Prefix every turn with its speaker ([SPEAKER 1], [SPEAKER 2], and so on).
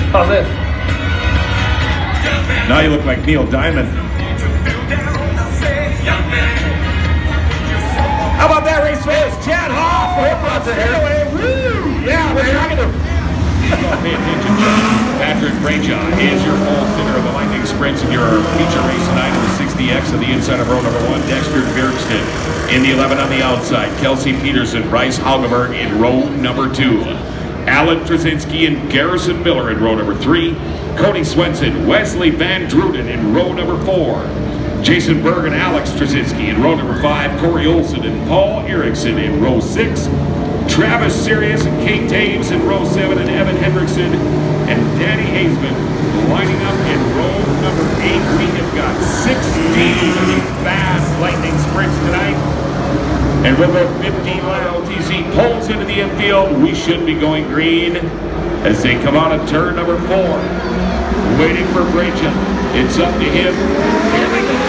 [SPEAKER 1] How's this?
[SPEAKER 2] Now you look like Neil Diamond. How about that race fast? Chad Hoff, home run straightaway. Woo! Yeah, man. Pay attention, Patrick Brayshaw is your pole sitter of the Lightning Sprints in your feature race tonight in the 60X on the inside of row number 1. Dexter Bjergstad in the 11 on the outside. Kelsey Peterson, Bryce Haugemer in row number 2. Alan Trzynski and Garrison Miller in row number 3. Cody Swenson, Wesley Van Druden in row number 4. Jason Berg and Alex Trzynski in row number 5. Corey Olson and Paul Erickson in row 6. Travis Sirius and Kate Taves in row 7, and Evan Hendrickson and Danny Hazeman lining up in row number 8. We have got 16 of these fast Lightning Sprints tonight. And with our 15-lap LTZ pulls into the infield, we should be going green as they come out of turn number 4. Waiting for Brayshaw. It's up to him. Here we go.